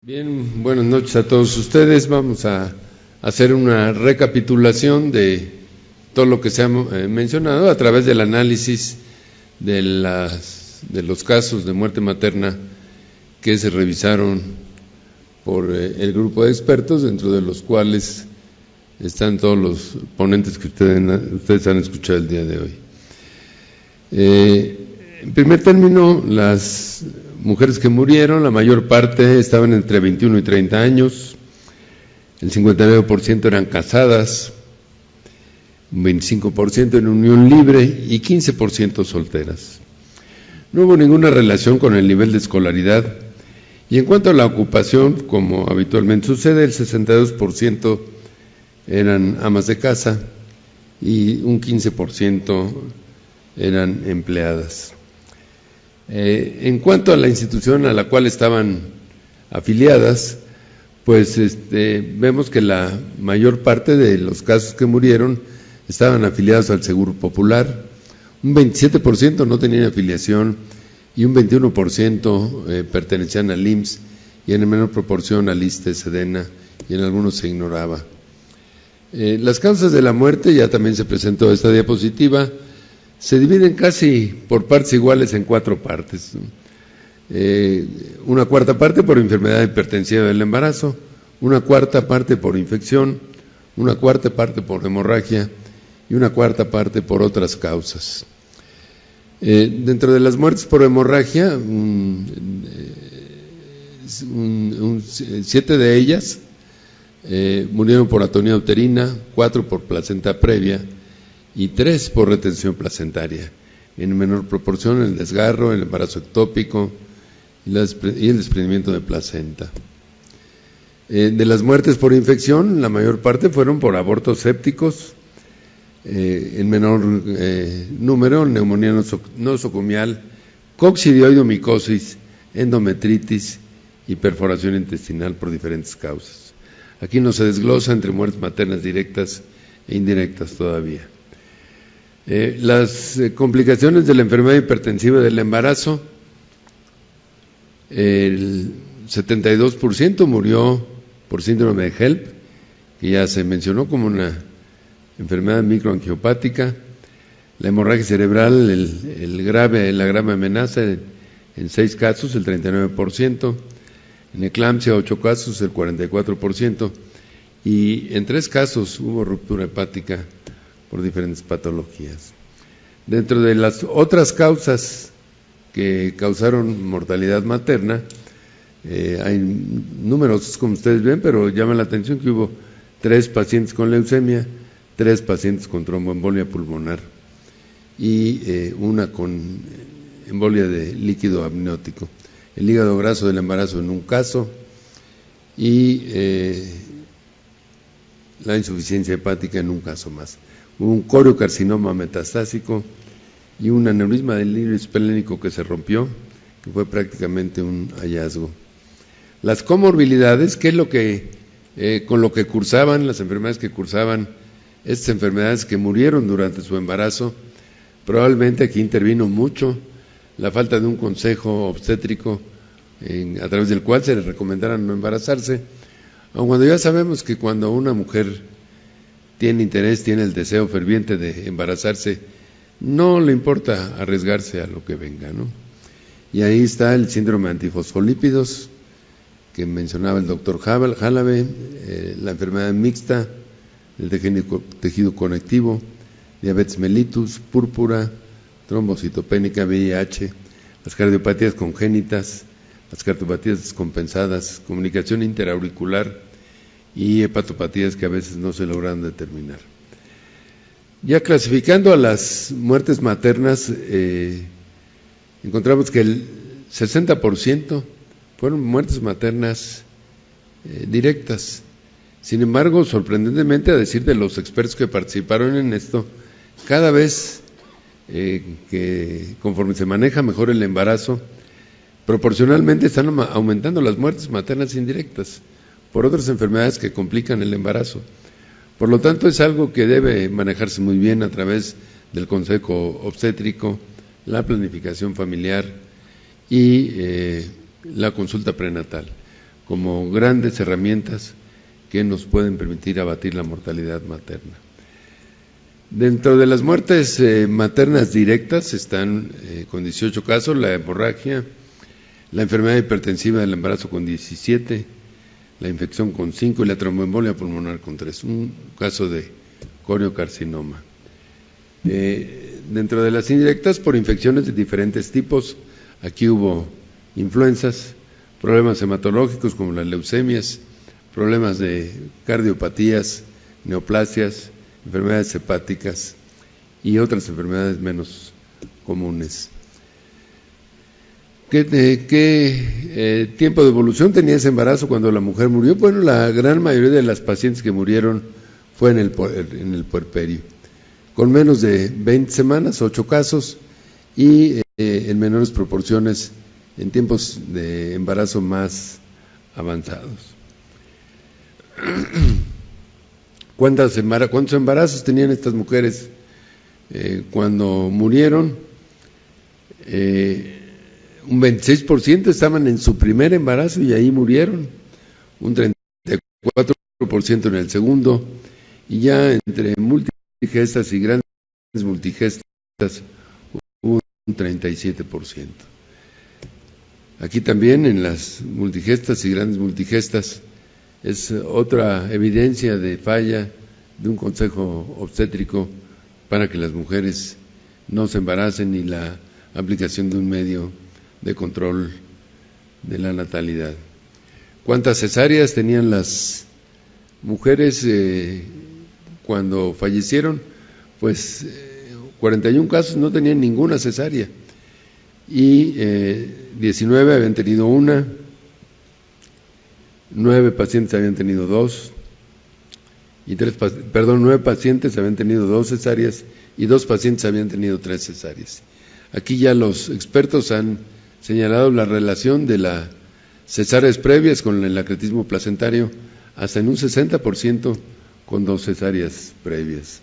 Bien, buenas noches a todos ustedes. Vamos a hacer una recapitulación de todo lo que se ha mencionado a través del análisis de los casos de muerte materna que se revisaron por el grupo de expertos, dentro de los cuales están todos los ponentes que ustedes han escuchado el día de hoy. En primer término, las mujeres que murieron, la mayor parte estaban entre 21 y 30 años, el 59% eran casadas, un 25% en unión libre y 15% solteras. No hubo ninguna relación con el nivel de escolaridad, y en cuanto a la ocupación, como habitualmente sucede, el 62% eran amas de casa y un 15% eran empleadas. En cuanto a la institución a la cual estaban afiliadas, pues vemos que la mayor parte de los casos que murieron estaban afiliados al Seguro Popular, un 27% no tenían afiliación y un 21% pertenecían al IMSS y en menor proporción al ISSSTE, SEDENA, y en algunos se ignoraba. Las causas de la muerte, ya también se presentó esta diapositiva, se dividen casi por partes iguales en 4 partes. Una cuarta parte por enfermedad hipertensiva del embarazo, una cuarta parte por infección, una cuarta parte por hemorragia y una cuarta parte por otras causas. Dentro de las muertes por hemorragia, 7 de ellas murieron por atonía uterina, 4 por placenta previa y 3 por retención placentaria, en menor proporción el desgarro, el embarazo ectópico y el desprendimiento de placenta. De las muertes por infección, la mayor parte fueron por abortos sépticos, en menor número, neumonía nosocomial, coccidioidomicosis, endometritis y perforación intestinal por diferentes causas. Aquí no se desglosa entre muertes maternas directas e indirectas todavía. Las complicaciones de la enfermedad hipertensiva del embarazo, el 72% murió por síndrome de HELLP, que ya se mencionó como una enfermedad microangiopática. La hemorragia cerebral, la grave amenaza, en 6 casos, el 39%, en eclampsia 8 casos, el 44%, y en 3 casos hubo ruptura hepática por diferentes patologías. Dentro de las otras causas que causaron mortalidad materna, hay números, como ustedes ven, pero llama la atención que hubo 3 pacientes con leucemia, 3 pacientes con tromboembolia pulmonar y una con embolia de líquido amniótico. El hígado graso del embarazo en un caso y la insuficiencia hepática en un caso más. Hubo un coriocarcinoma metastásico y un aneurisma del hilo esplénico que se rompió, que fue prácticamente un hallazgo. Las comorbilidades, ¿qué es lo que con lo que cursaban, las enfermedades que cursaban estas enfermedades que murieron durante su embarazo? Probablemente aquí intervino mucho la falta de un consejo obstétrico a través del cual se les recomendara no embarazarse, aun cuando ya sabemos que cuando una mujer tiene interés, tiene el deseo ferviente de embarazarse, no le importa arriesgarse a lo que venga, ¿no? Y ahí está el síndrome de antifosfolípidos, que mencionaba el doctor Jalave, la enfermedad mixta, el tejido conectivo, diabetes mellitus, púrpura, trombocitopénica, VIH, las cardiopatías congénitas, las cardiopatías descompensadas, comunicación interauricular y hepatopatías que a veces no se logran determinar. Ya clasificando a las muertes maternas, encontramos que el 60% fueron muertes maternas directas. Sin embargo, sorprendentemente, a decir de los expertos que participaron en esto, cada vez que conforme se maneja mejor el embarazo, proporcionalmente están aumentando las muertes maternas indirectas por otras enfermedades que complican el embarazo. Por lo tanto, es algo que debe manejarse muy bien a través del consejo obstétrico, la planificación familiar y la consulta prenatal, como grandes herramientas que nos pueden permitir abatir la mortalidad materna. Dentro de las muertes maternas directas están con 18 casos la hemorragia, la enfermedad hipertensiva del embarazo con 17, la infección con 5 y la tromboembolia pulmonar con 3, un caso de coriocarcinoma. Dentro de las indirectas, por infecciones de diferentes tipos, aquí hubo influencias, problemas hematológicos como las leucemias, problemas de cardiopatías, neoplasias, enfermedades hepáticas y otras enfermedades menos comunes. ¿Qué tiempo de evolución tenía ese embarazo cuando la mujer murió? Bueno, la gran mayoría de las pacientes que murieron fue en el puerperio. Con menos de 20 semanas, 8 casos, y en menores proporciones en tiempos de embarazo más avanzados. ¿Cuántos embarazos tenían estas mujeres cuando murieron? Un 26% estaban en su primer embarazo y ahí murieron, un 34% en el segundo, y ya entre multigestas y grandes multigestas hubo un 37%. Aquí también en las multigestas y grandes multigestas es otra evidencia de falla de un consejo obstétrico para que las mujeres no se embaracen y la aplicación de un medio de control de la natalidad. ¿Cuántas cesáreas tenían las mujeres cuando fallecieron? Pues 41 casos no tenían ninguna cesárea y 19 habían tenido una, 9 pacientes habían tenido 2 y 9 pacientes habían tenido 2 cesáreas y 2 pacientes habían tenido 3 cesáreas. Aquí ya los expertos han señalado la relación de las cesáreas previas con el acretismo placentario hasta en un 60% con 2 cesáreas previas.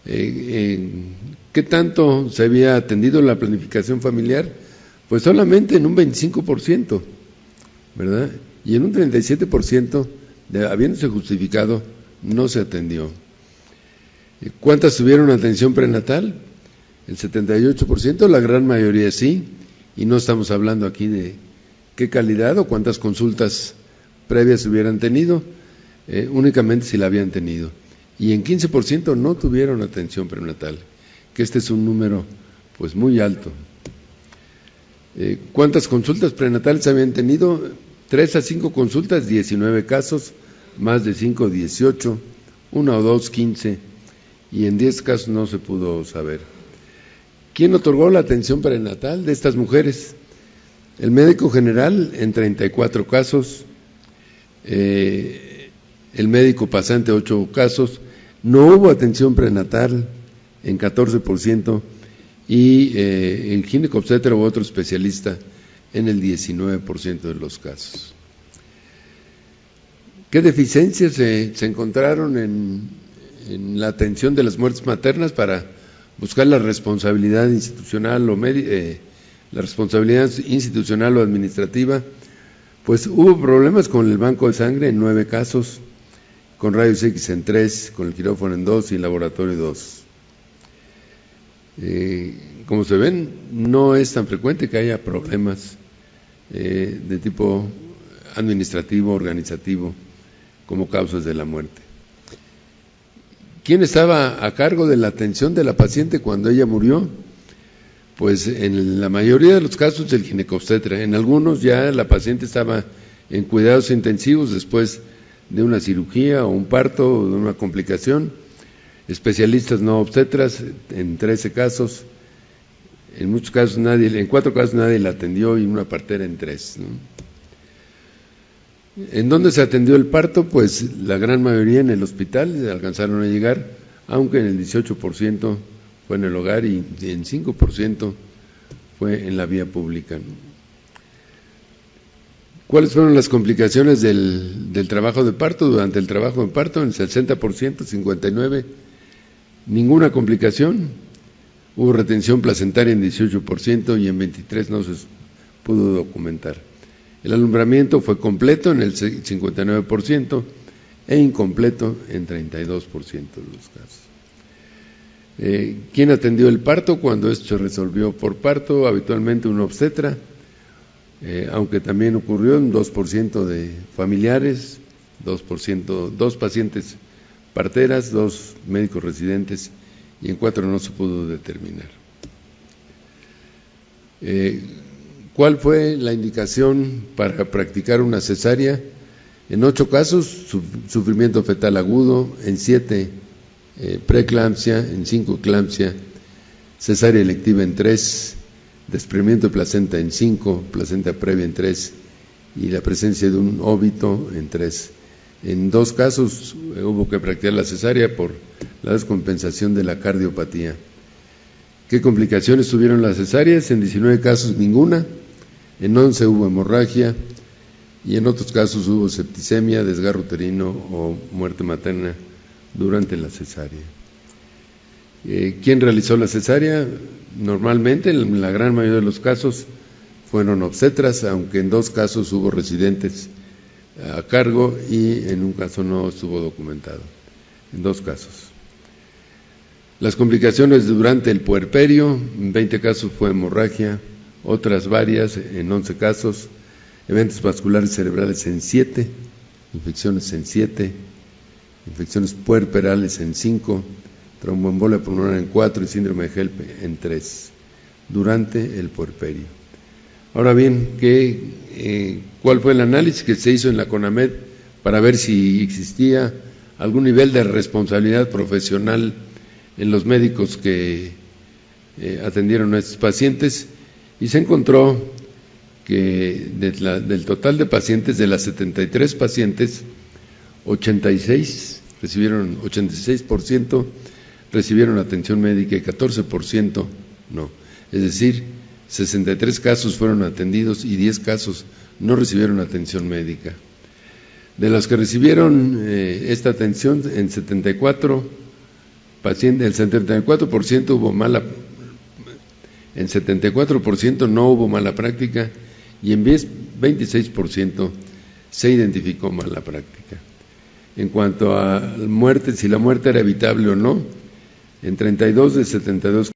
¿Qué tanto se había atendido la planificación familiar? Pues solamente en un 25%, ¿verdad? Y en un 37%, habiéndose justificado, no se atendió. ¿Cuántas tuvieron atención prenatal? El 78%, la gran mayoría sí, y no estamos hablando aquí de qué calidad o cuántas consultas previas hubieran tenido, únicamente si la habían tenido. Y en 15% no tuvieron atención prenatal, que este es un número pues muy alto. ¿Cuántas consultas prenatales habían tenido? 3 a 5 consultas, 19 casos, más de 5, 18, 1 o 2, 15, y en 10 casos no se pudo saber. ¿Quién otorgó la atención prenatal de estas mujeres? El médico general en 34 casos, el médico pasante 8 casos, no hubo atención prenatal en 14% y el ginecobstetra u otro especialista en el 19% de los casos. ¿Qué deficiencias se encontraron en la atención de las muertes maternas para buscar la responsabilidad institucional la responsabilidad institucional o administrativa? Pues hubo problemas con el banco de sangre en 9 casos, con rayos X en 3, con el quirófano en 2 y laboratorio 2. Como se ven, no es tan frecuente que haya problemas de tipo administrativo, organizativo, como causas de la muerte. ¿Quién estaba a cargo de la atención de la paciente cuando ella murió? Pues en la mayoría de los casos el ginecobstetra. En algunos ya la paciente estaba en cuidados intensivos después de una cirugía o un parto o de una complicación. Especialistas no obstetras en 13 casos. En muchos casos en 4 casos nadie la atendió y una partera en 3, ¿no? ¿En dónde se atendió el parto? Pues la gran mayoría en el hospital alcanzaron a llegar, aunque en el 18% fue en el hogar y en 5% fue en la vía pública, ¿no? ¿Cuáles fueron las complicaciones del trabajo de parto? Durante el trabajo de parto, en el 60%, 59%, ninguna complicación. Hubo retención placentaria en 18% y en 23% no se pudo documentar. El alumbramiento fue completo en el 59% e incompleto en 32% de los casos. ¿Quién atendió el parto? Cuando esto se resolvió por parto, habitualmente un obstetra, aunque también ocurrió en 2% de familiares, 2%, 2 pacientes parteras, 2 médicos residentes y en 4 no se pudo determinar. ¿Cuál fue la indicación para practicar una cesárea? En 8 casos, sufrimiento fetal agudo, en 7 preeclampsia, en 5 eclampsia, cesárea electiva en 3, desprendimiento de placenta en 5, placenta previa en 3 y la presencia de un óbito en 3. En 2 casos hubo que practicar la cesárea por la descompensación de la cardiopatía. ¿Qué complicaciones tuvieron las cesáreas? En 19 casos ninguna, en 11 hubo hemorragia y en otros casos hubo septicemia, desgarro uterino o muerte materna durante la cesárea. ¿Quién realizó la cesárea? Normalmente, en la gran mayoría de los casos, fueron obstetras, aunque en 2 casos hubo residentes a cargo y en un caso no estuvo documentado, en 2 casos. Las complicaciones durante el puerperio, en 20 casos fue hemorragia, otras varias en 11 casos, eventos vasculares cerebrales en 7, infecciones en 7, infecciones puerperales en 5, tromboembolia pulmonar en 4 y síndrome de HELP en 3, durante el puerperio. Ahora bien, ¿cuál fue el análisis que se hizo en la CONAMED para ver si existía algún nivel de responsabilidad profesional en los médicos que atendieron a estos pacientes? Y se encontró que del total de pacientes, de las 73 pacientes, 86% recibieron atención médica y 14% no. Es decir, 63 casos fueron atendidos y 10 casos no recibieron atención médica. De los que recibieron esta atención, en 74 pacientes, el 74% hubo en 74% no hubo mala práctica y en 26% se identificó mala práctica. En cuanto a muerte, si la muerte era evitable o no, en 32 de 72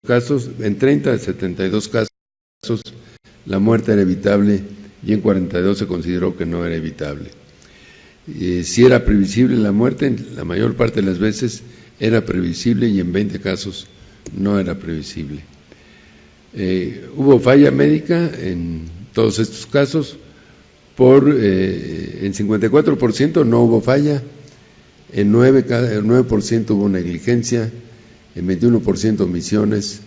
casos, en 30 de 72 casos, la muerte era evitable y en 42 se consideró que no era evitable. Si era previsible la muerte, la mayor parte de las veces era previsible y en 20 casos no era previsible. Hubo falla médica en todos estos casos, en 54% no hubo falla, en 9% hubo negligencia, en 21% omisiones,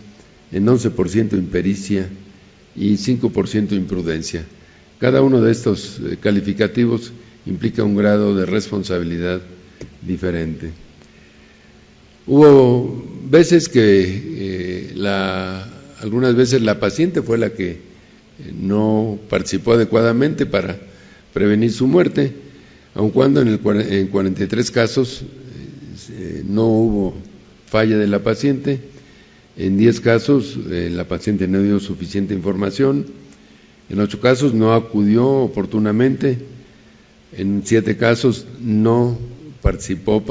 en 11% impericia y 5% imprudencia. Cada uno de estos calificativos implica un grado de responsabilidad diferente. Hubo veces que algunas veces la paciente fue la que no participó adecuadamente para prevenir su muerte, aun cuando en 43 casos no hubo falla de la paciente, en 10 casos la paciente no dio suficiente información, en 8 casos no acudió oportunamente, en 7 casos no participó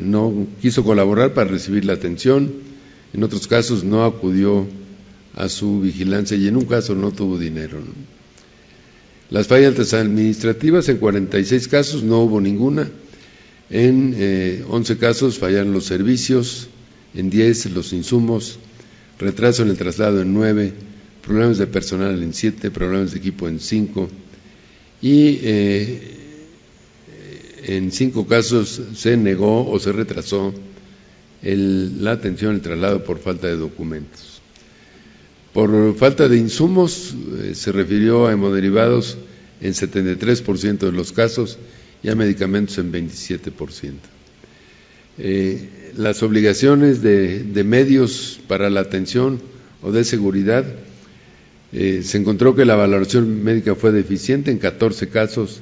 no quiso colaborar para recibir la atención, en otros casos no acudió a su vigilancia y en un caso no tuvo dinero. Las fallas administrativas, en 46 casos no hubo ninguna, en 11 casos fallaron los servicios, en 10 los insumos, retraso en el traslado en 9, problemas de personal en 7, problemas de equipo en 5 y en 5 casos se negó o se retrasó la atención, el traslado por falta de documentos. Por falta de insumos, se refirió a hemoderivados en 73% de los casos y a medicamentos en 27%. Las obligaciones de medios para la atención o de seguridad, se encontró que la valoración médica fue deficiente en 14 casos,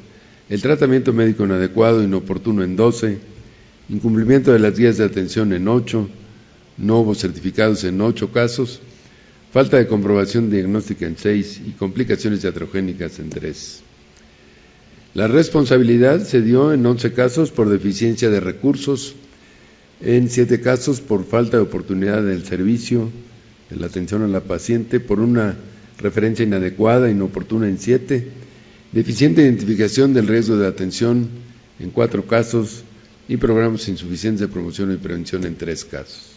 el tratamiento médico inadecuado, inoportuno en 12, incumplimiento de las guías de atención en 8, no hubo certificados en 8 casos, falta de comprobación diagnóstica en 6 y complicaciones iatrogénicas en 3. La responsabilidad se dio en 11 casos por deficiencia de recursos, en 7 casos por falta de oportunidad del servicio, de la atención a la paciente, por una referencia inadecuada, inoportuna en 7, deficiente identificación del riesgo de atención en 4 casos y programas insuficientes de promoción y prevención en 3 casos.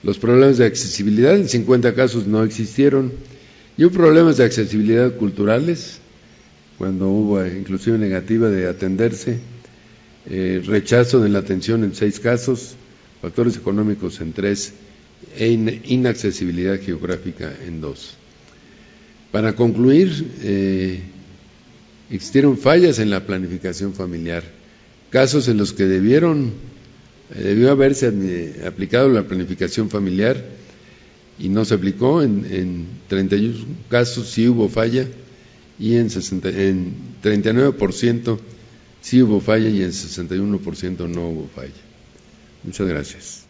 Los problemas de accesibilidad en 50 casos no existieron y hubo problemas de accesibilidad culturales, cuando hubo inclusive negativa de atenderse, rechazo de la atención en 6 casos, factores económicos en 3 e inaccesibilidad geográfica en 2. Para concluir, existieron fallas en la planificación familiar, casos en los que debió haberse aplicado la planificación familiar y no se aplicó. En 31 casos sí hubo falla y en 39% sí hubo falla y en 61% no hubo falla. Muchas gracias.